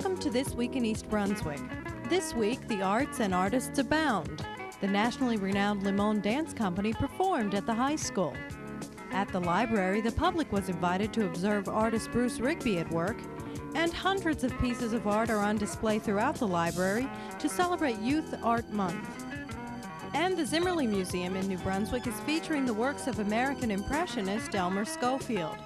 Welcome to This Week in East Brunswick. This week, the arts and artists abound. The nationally renowned Limon Dance Company performed at the high school. At the library, the public was invited to observe artist Bruce Rigby at work, and hundreds of pieces of art are on display throughout the library to celebrate Youth Art Month. And the Zimmerli Museum in New Brunswick is featuring the works of American Impressionist Elmer Schofield.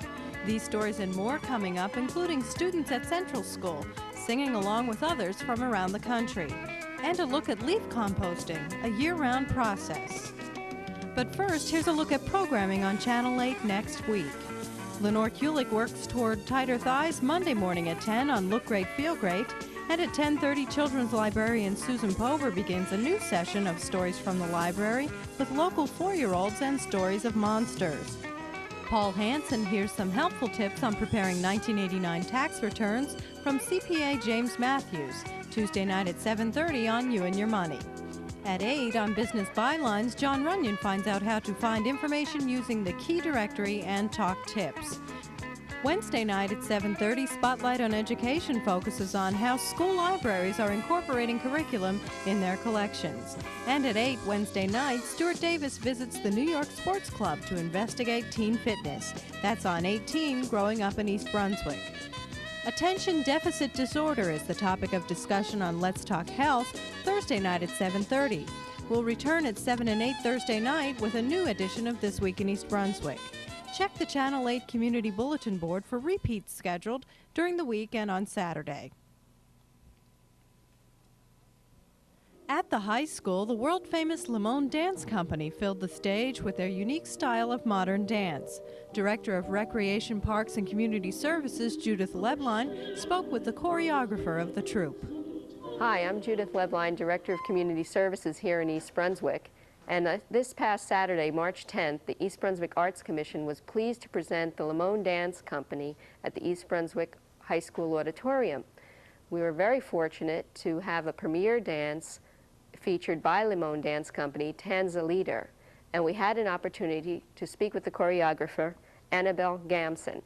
These stories and more coming up, including students at Central School singing along with others from around the country, and a look at leaf composting, a year-round process. But first, here's a look at programming on Channel 8 next week. Lenore Kulik works toward Tighter Thighs Monday morning at 10 on Look Great, Feel Great, and at 10:30, children's librarian Susan Pover begins a new session of stories from the library with local 4-year-olds and stories of monsters. Paul Hansen hears some helpful tips on preparing 1989 tax returns from CPA James Matthews, Tuesday night at 7:30 on You and Your Money. At 8 on Business Bylines, John Runyon finds out how to find information using the Key Directory and Talk Tips. Wednesday night at 7:30, Spotlight on Education focuses on how school libraries are incorporating curriculum in their collections. And at 8 Wednesday night, Stuart Davis visits the New York Sports Club to investigate teen fitness. That's on 18, Growing Up in East Brunswick. Attention Deficit Disorder is the topic of discussion on Let's Talk Health, Thursday night at 7:30. We'll return at 7 and 8 Thursday night with a new edition of This Week in East Brunswick. Check the Channel 8 Community Bulletin Board for repeats scheduled during the week and on Saturday. At the high school, the world-famous Limon Dance Company filled the stage with their unique style of modern dance. Director of Recreation, Parks, and Community Services, Judith Lebline, spoke with the choreographer of the troupe. Hi, I'm Judith Lebline, Director of Community Services here in East Brunswick. And this past Saturday, March 10th, the East Brunswick Arts Commission was pleased to present the Limon Dance Company at the East Brunswick High School Auditorium. We were very fortunate to have a premiere dance featured by Limon Dance Company, Tanza Leader, and we had an opportunity to speak with the choreographer, Annabelle Gamson.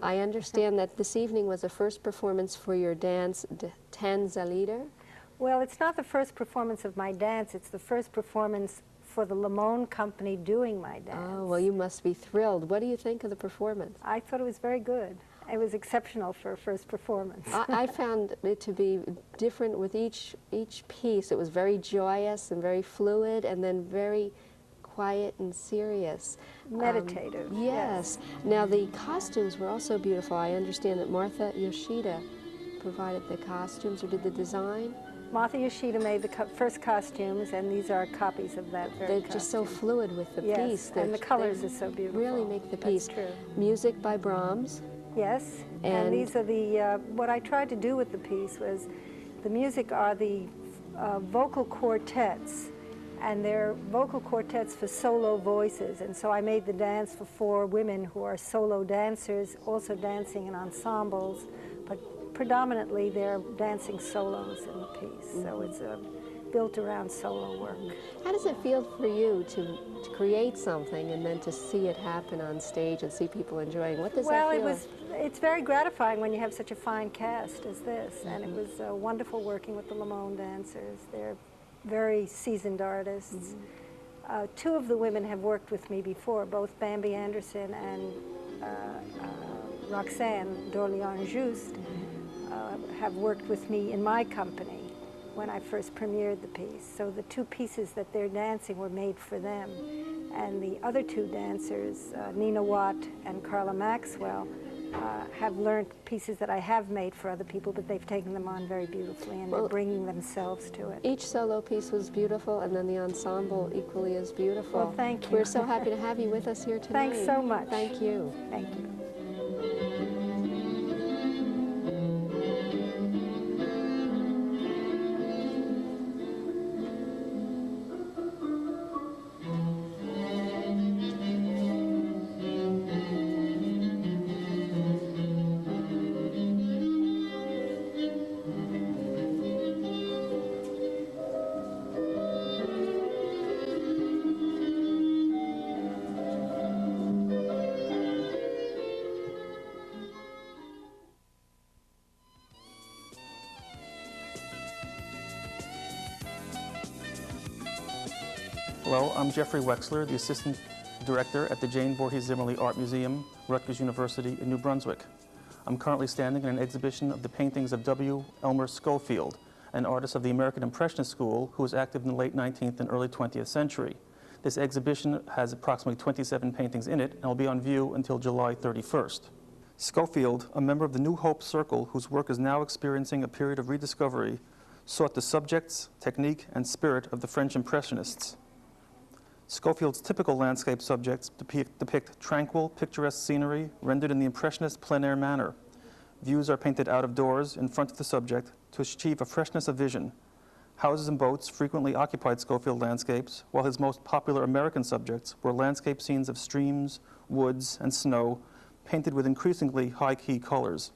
I understand that this evening was the first performance for your dance, Tanza Leader? Well, it's not the first performance of my dance, it's the first performance for the Limon Company doing my dance. Oh, well, you must be thrilled. What do you think of the performance? I thought it was very good. It was exceptional for a first performance. I found it to be different with each piece. It was very joyous and very fluid, and then very quiet and serious. Meditative. Yes. Now, the costumes were also beautiful. I understand that Martha Yoshida provided the costumes or did the design. Martha Yoshida made the first costumes, and these are copies of that very They're just so fluid with the piece. Yes, and the colors are so beautiful. Really make the piece. That's true. Music by Brahms. Yes, and these are the, what I tried to do with the piece was, the music are the vocal quartets, and they're vocal quartets for solo voices, and so I made the dance for 4 women who are solo dancers, also dancing in ensembles, but predominantly they're dancing solos in the piece, so it's built around solo work. How does it feel for you to create something and then to see it happen on stage and see people enjoying? What does that feel? Well, it's very gratifying when you have such a fine cast as this, and it was wonderful working with the Limon dancers. They're very seasoned artists. 2 of the women have worked with me before, both Bambi Anderson and Roxanne Dorleon-Juste have worked with me in my company when I first premiered the piece. So the 2 pieces that they're dancing were made for them. And the other 2 dancers, Nina Watt and Carla Maxwell, have learned pieces that I have made for other people, but they've taken them on very beautifully, and they're bringing themselves to it. Each solo piece was beautiful, and then the ensemble equally as beautiful. Well, thank you. We're so happy to have you with us here tonight. Thanks so much. Thank you. Thank you. Hello, I'm Jeffrey Wexler, the Assistant Director at the Jane Voorhees Zimmerli Art Museum, Rutgers University in New Brunswick. I'm currently standing in an exhibition of the paintings of W. Elmer Schofield, an artist of the American Impressionist School who was active in the late 19th and early 20th century. This exhibition has approximately 27 paintings in it and will be on view until July 31st. Schofield, a member of the New Hope Circle whose work is now experiencing a period of rediscovery, sought the subjects, technique, and spirit of the French Impressionists. Schofield's typical landscape subjects depict tranquil, picturesque scenery rendered in the Impressionist plein-air manner. Views are painted out of doors in front of the subject to achieve a freshness of vision. Houses and boats frequently occupied Schofield landscapes, while his most popular American subjects were landscape scenes of streams, woods, and snow, painted with increasingly high-key colors.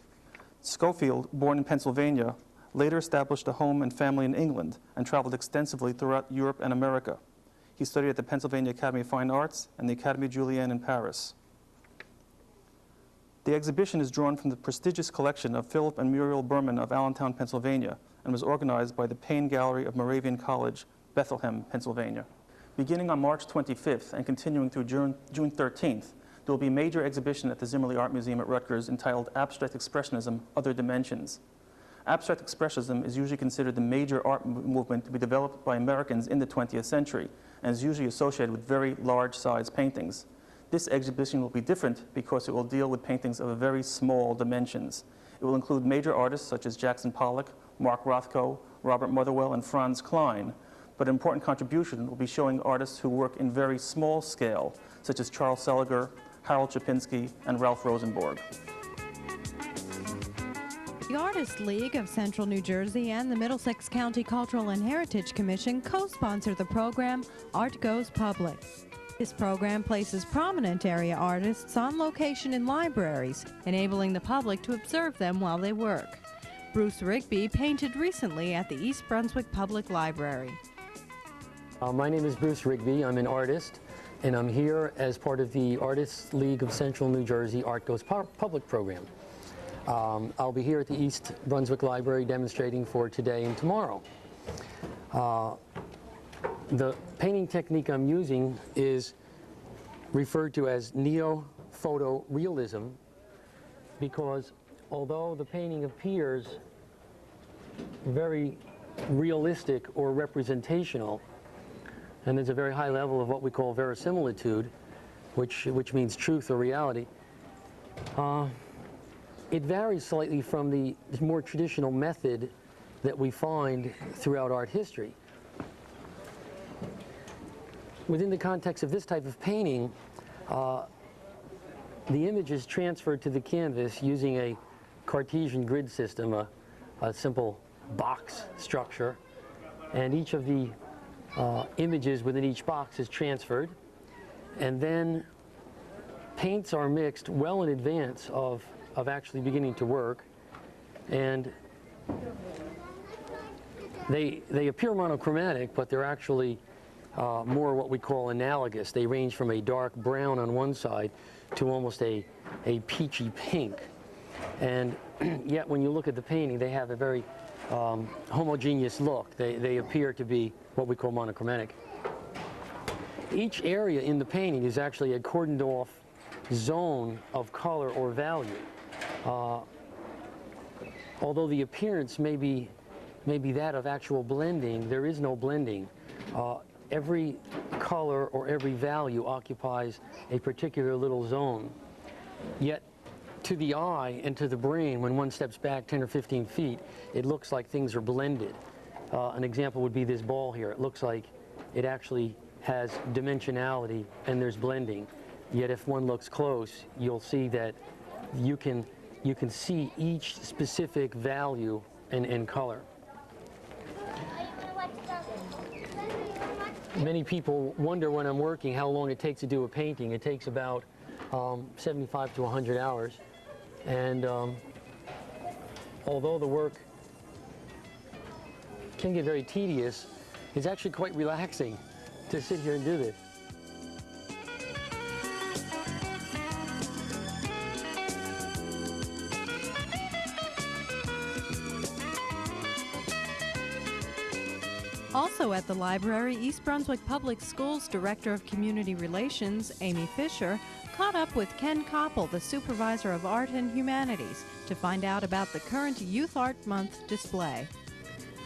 Schofield, born in Pennsylvania, later established a home and family in England and traveled extensively throughout Europe and America. He studied at the Pennsylvania Academy of Fine Arts and the Académie Julienne in Paris. The exhibition is drawn from the prestigious collection of Philip and Muriel Berman of Allentown, Pennsylvania, and was organized by the Payne Gallery of Moravian College, Bethlehem, Pennsylvania. Beginning on March 25th and continuing through June 13th, there will be a major exhibition at the Zimmerli Art Museum at Rutgers entitled Abstract Expressionism, Other Dimensions. Abstract Expressionism is usually considered the major art movement to be developed by Americans in the 20th century and is usually associated with very large-size paintings. This exhibition will be different because it will deal with paintings of very small dimensions. It will include major artists such as Jackson Pollock, Mark Rothko, Robert Motherwell, and Franz Klein, but an important contribution will be showing artists who work in very small scale, such as Charles Seliger, Harold Chapinski, and Ralph Rosenborg. The Artists League of Central New Jersey and the Middlesex County Cultural and Heritage Commission co-sponsor the program Art Goes Public. This program places prominent area artists on location in libraries, enabling the public to observe them while they work. Bruce Rigby painted recently at the East Brunswick Public Library. My name is Bruce Rigby. I'm an artist, and I'm here as part of the Artists League of Central New Jersey Art Goes Public program. I'll be here at the East Brunswick Library demonstrating for today and tomorrow. The painting technique I'm using is referred to as neo-photorealism because although the painting appears very realistic or representational, and there's a very high level of what we call verisimilitude, which means truth or reality, it varies slightly from the more traditional method that we find throughout art history. Within the context of this type of painting, the image is transferred to the canvas using a Cartesian grid system, a simple box structure, and each of the images within each box is transferred, and then paints are mixed well in advance of actually beginning to work, and they appear monochromatic, but they're actually more what we call analogous. They range from a dark brown on one side to almost a peachy pink, and yet when you look at the painting, they have a very homogeneous look. They appear to be what we call monochromatic. Each area in the painting is actually a cordoned off zone of color or value. Although the appearance may be that of actual blending, there is no blending. Every color or every value occupies a particular little zone. Yet to the eye and to the brain, when one steps back 10 or 15 feet, it looks like things are blended. An example would be this ball here. It looks like it actually has dimensionality and there's blending. Yet if one looks close, you'll see that you can see each specific value and color. Many people wonder when I'm working how long it takes to do a painting. It takes about 75 to 100 hours. And although the work can get very tedious, it's actually quite relaxing to sit here and do this. Also at the library, East Brunswick Public Schools Director of Community Relations, Amy Fisher, caught up with Ken Koppel, the Supervisor of Art and Humanities, to find out about the current Youth Art Month display.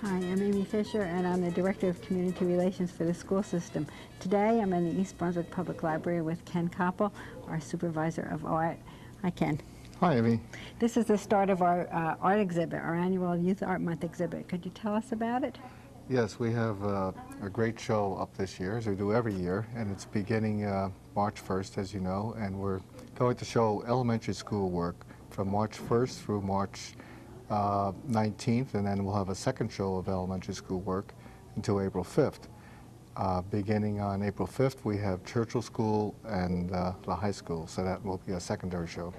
Hi, I'm Amy Fisher, and I'm the Director of Community Relations for the school system. Today, I'm in the East Brunswick Public Library with Ken Koppel, our Supervisor of Art. Hi, Ken. Hi, Amy. This is the start of our art exhibit, our annual Youth Art Month exhibit. Could you tell us about it? Yes, we have a great show up this year, as we do every year, and it's beginning March 1st, as you know, and we're going to show elementary school work from March 1st through March 19th, and then we'll have a second show of elementary school work until April 5th. Beginning on April 5th, we have Churchill School and the high school, so that will be a secondary show.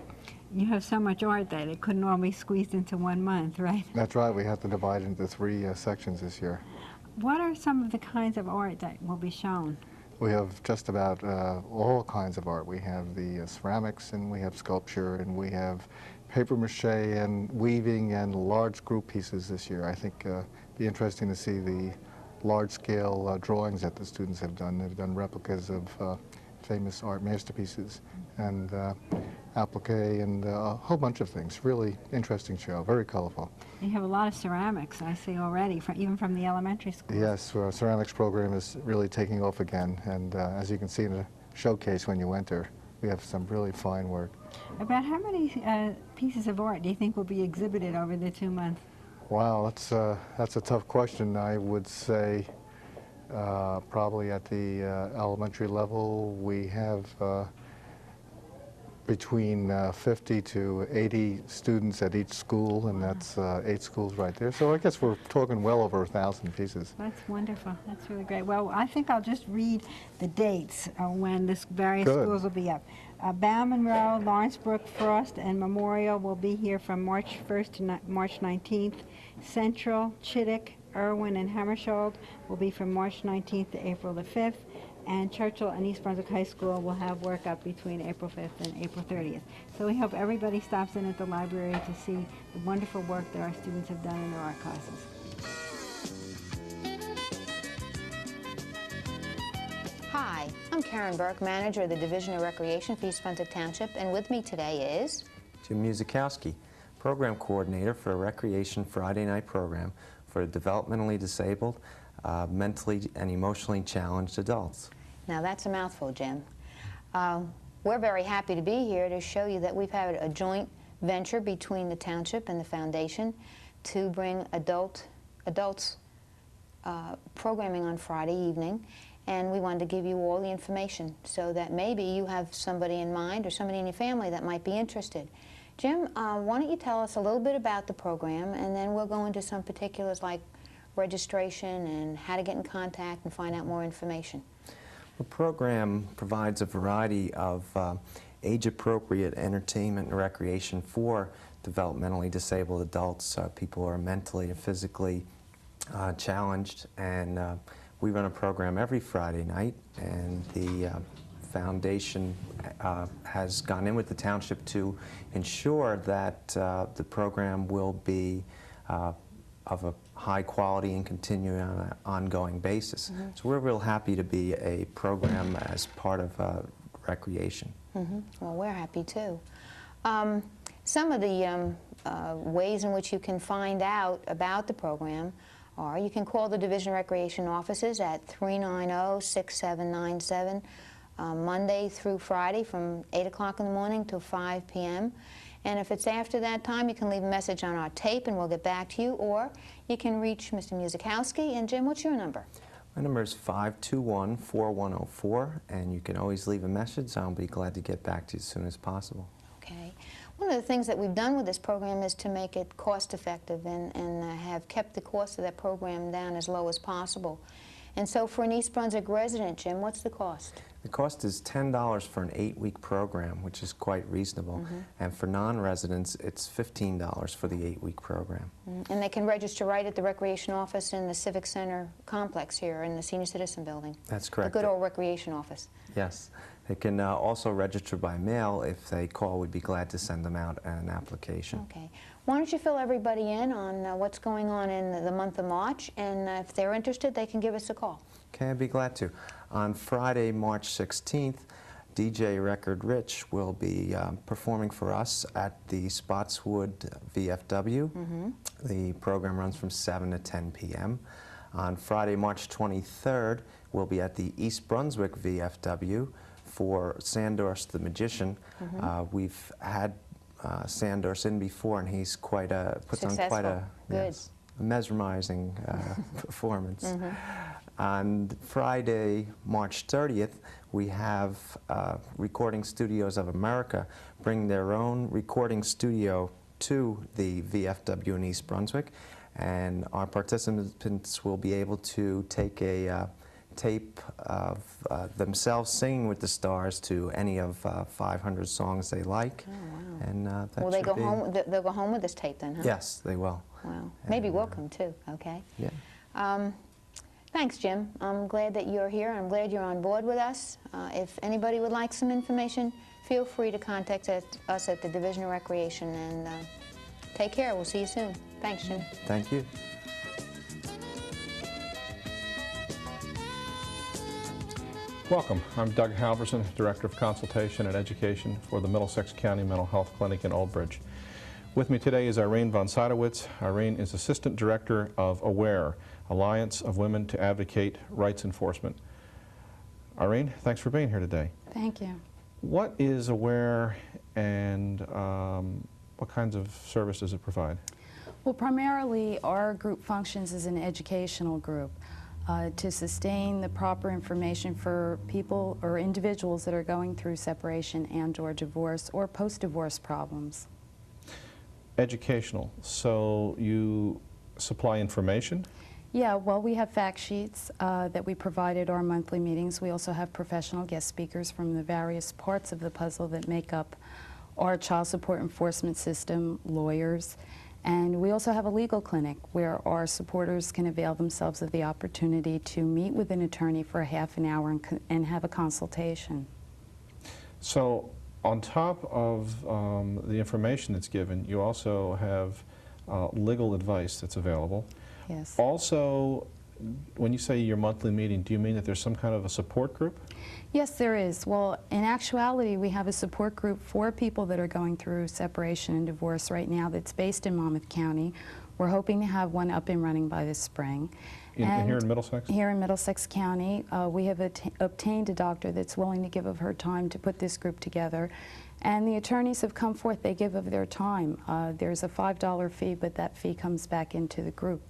You have so much art that it couldn't all be squeezed into 1 month, right? That's right, we have to divide it into 3 sections this year. What are some of the kinds of art that will be shown? We have just about all kinds of art. We have the ceramics, and we have sculpture, and we have paper mache and weaving and large group pieces this year. I think it'll be interesting to see the large-scale drawings that the students have done. They've done replicas of famous art masterpieces and applique and a whole bunch of things. Really interesting show, very colorful. You have a lot of ceramics, I see already, even from the elementary school. Yes, our ceramics program is really taking off again, and as you can see in the showcase when you enter, we have some really fine work. About how many pieces of art do you think will be exhibited over the 2 months? Wow, that's a tough question. I would say probably at the elementary level we have between 50 to 80 students at each school, and that's 8 schools right there. So I guess we're talking well over 1,000 pieces. That's wonderful. That's really great. Well, I think I'll just read the dates when this various Good. schools will be up. Bauman Row, Lawrenceburg, Frost, and Memorial will be here from March 1st to March 19th. Central, Chittick, Irwin, and Hammersholt will be from March 19th to April the 5th. And Churchill and East Brunswick High School will have work up between April 5th and April 30th. So we hope everybody stops in at the library to see the wonderful work that our students have done in their art classes. Hi, I'm Karen Burke, manager of the Division of Recreation for East Brunswick Township, and with me today is Jim Musicowski, program coordinator for a Recreation Friday night program for developmentally disabled, mentally and emotionally challenged adults. Now that's a mouthful, Jim. We're very happy to be here to show you that we've had a joint venture between the township and the foundation to bring adults programming on Friday evening, and we wanted to give you all the information so that maybe you have somebody in mind or somebody in your family that might be interested. Jim, why don't you tell us a little bit about the program, and then we'll go into some particulars like registration and how to get in contact and find out more information. The program provides a variety of age-appropriate entertainment and recreation for developmentally disabled adults, people who are mentally and physically challenged, and we run a program every Friday night, and the foundation has gone in with the township to ensure that the program will be of a high quality and continue on an ongoing basis. Mm-hmm. So we're real happy to be a program as part of recreation. Mm-hmm. Well, we're happy too. Some of the ways in which you can find out about the program are you can call the Division of Recreation offices at 390-6797 Monday through Friday from 8 o'clock in the morning till 5 p.m. And if it's after that time, you can leave a message on our tape and we'll get back to you, or you can reach Mr. Musicowski. And Jim, what's your number? My number is 521-4104, and you can always leave a message. I'll be glad to get back to you as soon as possible. Okay. One of the things that we've done with this program is to make it cost-effective and have kept the cost of that program down as low as possible. And so for an East Brunswick resident, Jim, what's the cost? The cost is $10 for an 8-week program, which is quite reasonable. Mm-hmm. And for non-residents, it's $15 for the 8-week program. Mm-hmm. And they can register right at the Recreation Office in the Civic Center complex here in the Senior Citizen Building. That's correct. The good old Recreation Office. Yes. They can also register by mail. If they call, we'd be glad to send them out an application. Okay. Why don't you fill everybody in on what's going on in the month of March, and if they're interested, they can give us a call. Okay, I'd be glad to. On Friday, March 16th, DJ Record Rich will be performing for us at the Spotswood VFW. The program runs from 7 to 10 p.m. On Friday, March 23rd, we'll be at the East Brunswick VFW for Sandorse the Magician. We've had Sandorse in before, and he's puts on quite a mesmerizing performance. On Friday, March 30th, we have Recording Studios of America bring their own recording studio to the VFW in East Brunswick, and our participants will be able to take a tape of themselves singing with the stars to any of 500 songs they like. Oh, wow. And that Will they go should be- home? They'll go home with this tape then, huh? Yes, they will. Wow. Maybe we'll come too. Okay. Yeah. Thanks, Jim. I'm glad that you're here. I'm glad you're on board with us. If anybody would like some information, feel free to contact us at the Division of Recreation, and take care. We'll see you soon. Thanks, Jim. Thank you. Welcome. I'm Doug Halverson, Director of Consultation and Education for the Middlesex County Mental Health Clinic in Old Bridge. With me today is Irene von Seydowitz. Irene is Assistant Director of AWARE, Alliance of Women to Advocate Rights Enforcement. Irene, thanks for being here today. Thank you. What is AWARE, and what kinds of service does it provide? Well, primarily our group functions as an educational group to sustain the proper information for people or individuals that are going through separation and/or divorce or post-divorce problems. Educational. So you supply information? Yeah, well, we have fact sheets that we provide at our monthly meetings. We also have professional guest speakers from the various parts of the puzzle that make up our child support enforcement system, lawyers, and we also have a legal clinic where our supporters can avail themselves of the opportunity to meet with an attorney for a half an hour and have a consultation. So on top of the information that's given, you also have legal advice that's available. Yes. Also, when you say your monthly meeting, do you mean that there's some kind of a support group? Yes, there is. Well, in actuality, we have a support group for people that are going through separation and divorce right now that's based in Monmouth County. We're hoping to have one up and running by this spring. Here in Middlesex? Here in Middlesex County. We have obtained a doctor that's willing to give of her time to put this group together. And the attorneys have come forth, they give of their time. There's a $5 fee, but that fee comes back into the group.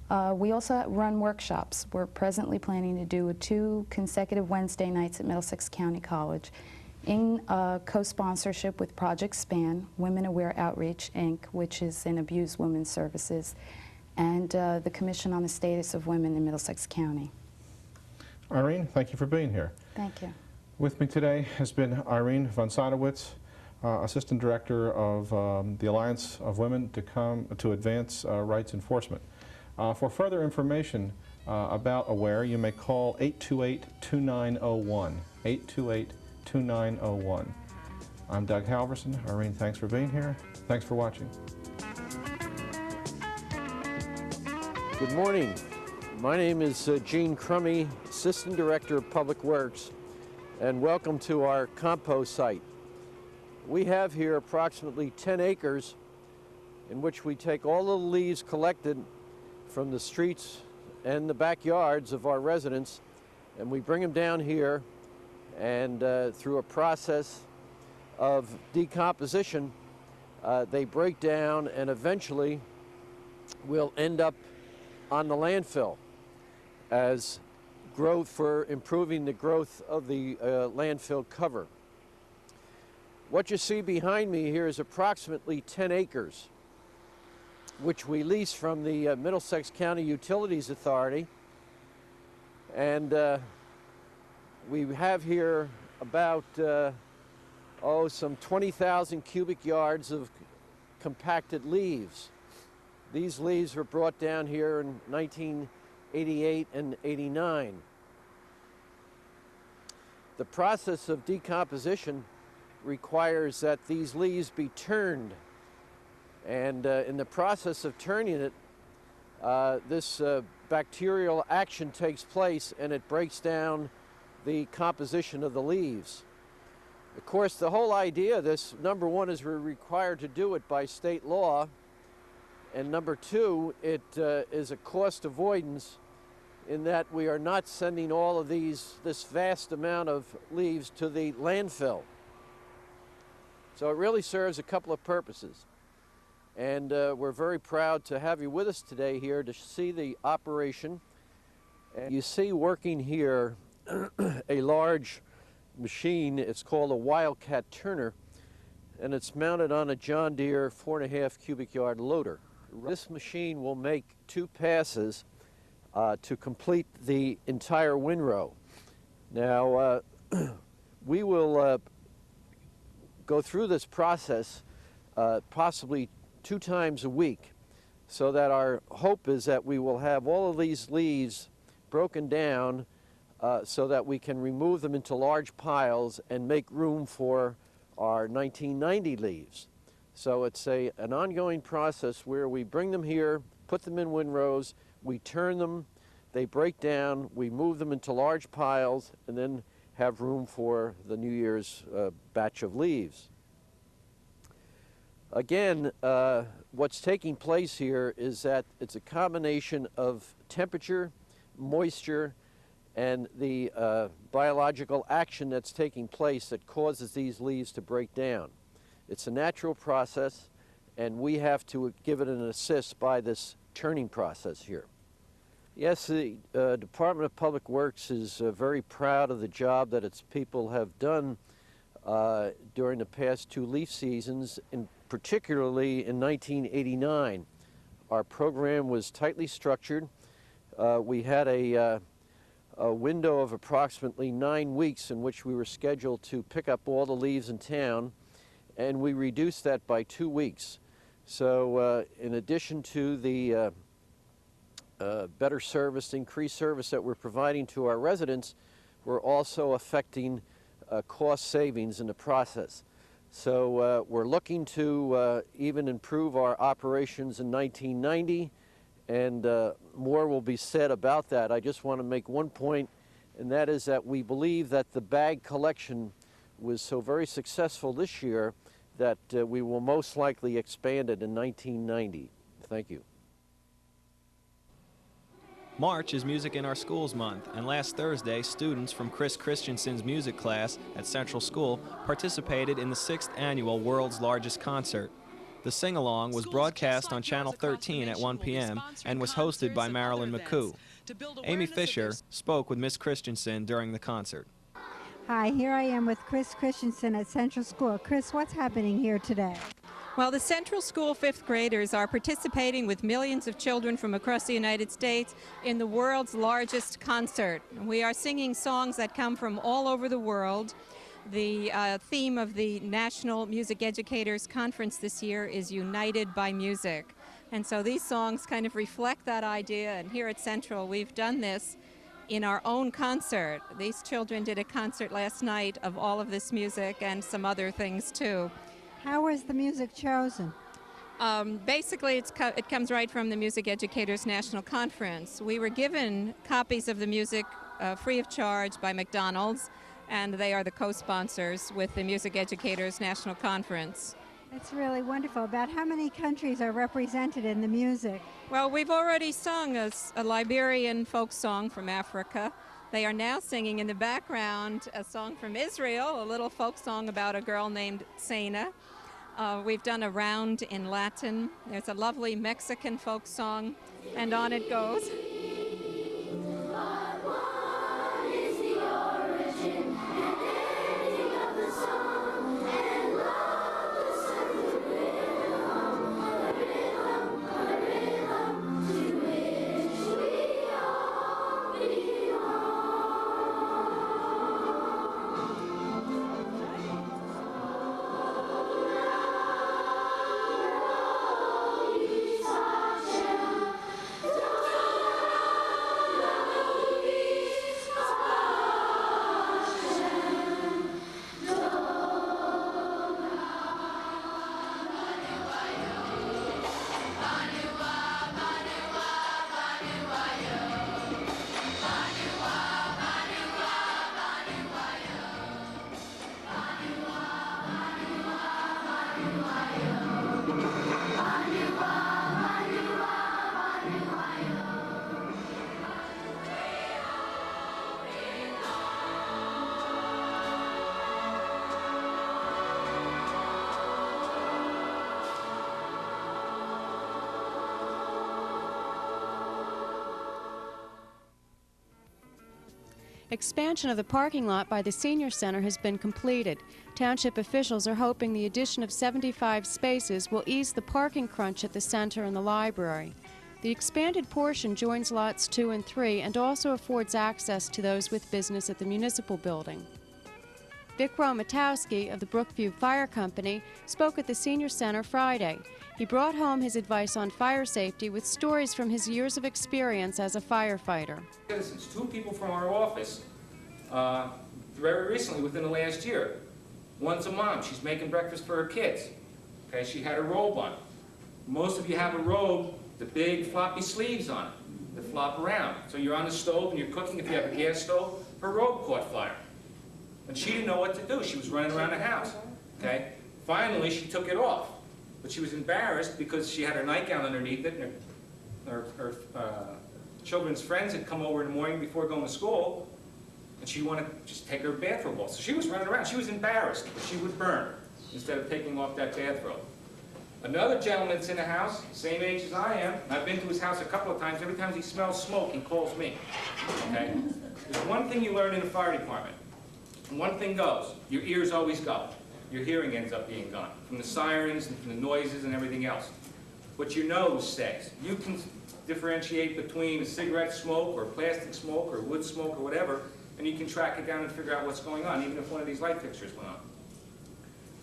We also run workshops. We're presently planning to do 2 consecutive Wednesday nights at Middlesex County College in co-sponsorship with Project SPAN, Women Aware Outreach, Inc., which is in abused women's services, and the Commission on the Status of Women in Middlesex County. Irene, thank you for being here. Thank you. With me today has been Irene von Seydowitz, Assistant Director of the Alliance of Women to Advance Rights Enforcement. For further information about AWARE, you may call 828-2901, 828-2901. I'm Doug Halverson. Irene, thanks for being here. Thanks for watching. Good morning. My name is Gene Crummy, Assistant Director of Public Works, and welcome to our compost site. We have here approximately 10 acres in which we take all the leaves collected from the streets and the backyards of our residents, and we bring them down here, and through a process of decomposition, they break down and eventually will end up on the landfill as growth for improving the growth of the landfill cover. What you see behind me here is approximately 10 acres, which we lease from the Middlesex County Utilities Authority. And we have here about, some 20,000 cubic yards of compacted leaves. These leaves were brought down here in 1988 and 89. The process of decomposition requires that these leaves be turned. And in the process of turning it, this bacterial action takes place and it breaks down the composition of the leaves. Of course, the whole idea of this, number one, is we're required to do it by state law, and number two, it is a cost avoidance in that we are not sending all of this vast amount of leaves to the landfill. So it really serves a couple of purposes. And we're very proud to have you with us today here to see the operation. And you see working here a large machine. It's called a Wildcat turner, and it's mounted on a John Deere 4.5 cubic yard loader. This machine will make 2 passes to complete the entire windrow. Now, we will go through this process possibly 2 times a week, so that our hope is that we will have all of these leaves broken down so that we can remove them into large piles and make room for our 1990 leaves. So it's an ongoing process where we bring them here, put them in windrows, we turn them, they break down, we move them into large piles, and then have room for the New Year's batch of leaves. Again, what's taking place here is that it's a combination of temperature, moisture, and the biological action that's taking place that causes these leaves to break down. It's a natural process, and we have to give it an assist by this turning process here. Yes, the Department of Public Works is very proud of the job that its people have done during the past 2 leaf seasons, and particularly in 1989. Our program was tightly structured. We had a window of approximately 9 weeks in which we were scheduled to pick up all the leaves in town, and we reduced that by 2 weeks. So in addition to the better service, increased service that we're providing to our residents, we're also affecting cost savings in the process. So we're looking to even improve our operations in 1990, and more will be said about that. I just want to make one point, and that is that we believe that the bag collection was so very successful this year that we will most likely expand it in 1990. Thank you. March is Music in Our Schools Month, and last Thursday, students from Chris Christensen's music class at Central School participated in the 6th annual World's Largest Concert. The sing-along was broadcast on Channel 13 at 1 p.m. and was hosted by Marilyn McCoo. Amy Fisher spoke with Miss Christensen during the concert. Hi, here I am with Chris Christensen at Central School. Chris, what's happening here today? Well, the Central School 5th graders are participating with millions of children from across the United States in the world's largest concert. We are singing songs that come from all over the world. The theme of the National Music Educators Conference this year is United by Music. And so these songs kind of reflect that idea, and here at Central we've done this in our own concert. These children did a concert last night of all of this music and some other things too. How was the music chosen? Basically, it comes right from the Music Educators National Conference. We were given copies of the music free of charge by McDonald's, and they are the co-sponsors with the Music Educators National Conference. That's really wonderful. About how many countries are represented in the music? Well, we've already sung a Liberian folk song from Africa. They are now singing in the background a song from Israel, a little folk song about a girl named Sena. We've done a round in Latin. There's a lovely Mexican folk song, and on it goes. Expansion of the parking lot by the Senior Center has been completed. Township officials are hoping the addition of 75 spaces will ease the parking crunch at the center and the library. The expanded portion joins lots 2 and 3 and also affords access to those with business at the municipal building. Vic Romatowski of the Brookview Fire Company spoke at the Senior Center Friday. He brought home his advice on fire safety with stories from his years of experience as a firefighter. Citizens, 2 people from our office, very recently, within the last year. One's a mom. She's making breakfast for her kids. Okay, she had a robe on. Most of you have a robe, the big floppy sleeves on it that flop around. So you're on the stove and you're cooking. If you have a gas stove, her robe caught fire. And she didn't know what to do. She was running around the house. Okay? Finally, she took it off. But she was embarrassed because she had her nightgown underneath it, and her children's friends had come over in the morning before going to school, and she wanted to just take her bathrobe off. So she was running around. She was embarrassed, but she would burn instead of taking off that bathrobe. Another gentleman's in the house, same age as I am, and I've been to his house a couple of times. Every time he smells smoke, he calls me. Okay? There's one thing you learn in the fire department. And one thing goes, your ears always go. Your hearing ends up being gone from the sirens and from the noises and everything else. But your nose stays. You can differentiate between a cigarette smoke or plastic smoke or wood smoke or whatever, and you can track it down and figure out what's going on, even if one of these light fixtures went on.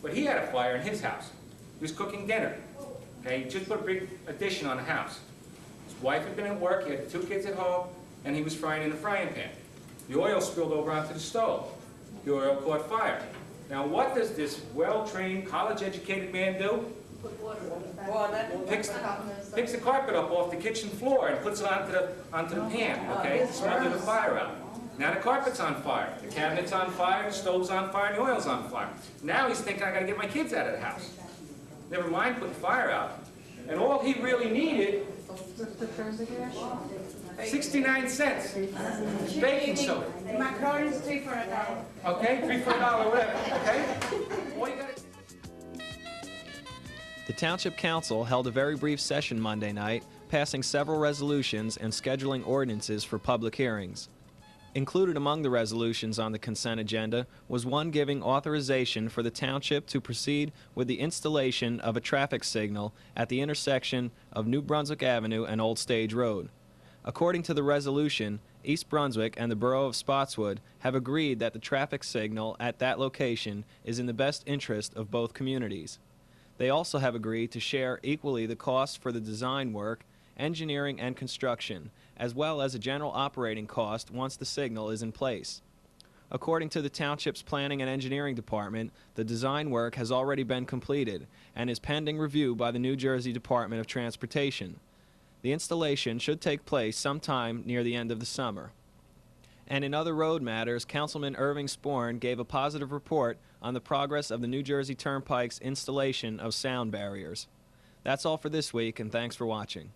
But he had a fire in his house. He was cooking dinner. Okay, he just put a big addition on the house. His wife had been at work, he had 2 kids at home, and he was frying in a frying pan. The oil spilled over onto the stove. The oil caught fire. Now, what does this well-trained, college-educated man do? Picks the carpet up off the kitchen floor and puts it onto the pan, okay, to smother the fire out. Now the carpet's on fire, the cabinet's on fire, the stove's on fire, and the oil's on fire. Now he's thinking, I gotta get my kids out of the house. Never mind putting fire out. And all he really needed, 69 cents. Baking soda. Macaroni's $3 for $1. Okay, $3 for $1, whatever, okay? All you gotta... The Township Council held a very brief session Monday night, passing several resolutions and scheduling ordinances for public hearings. Included among the resolutions on the consent agenda was one giving authorization for the Township to proceed with the installation of a traffic signal at the intersection of New Brunswick Avenue and Old Stage Road. According to the resolution, East Brunswick and the Borough of Spotswood have agreed that the traffic signal at that location is in the best interest of both communities. They also have agreed to share equally the costs for the design work, engineering, and construction, as well as a general operating cost once the signal is in place. According to the Township's Planning and Engineering Department, the design work has already been completed and is pending review by the New Jersey Department of Transportation. The installation should take place sometime near the end of the summer. And in other road matters, Councilman Irving Sporn gave a positive report on the progress of the New Jersey Turnpike's installation of sound barriers. That's all for this week, and thanks for watching.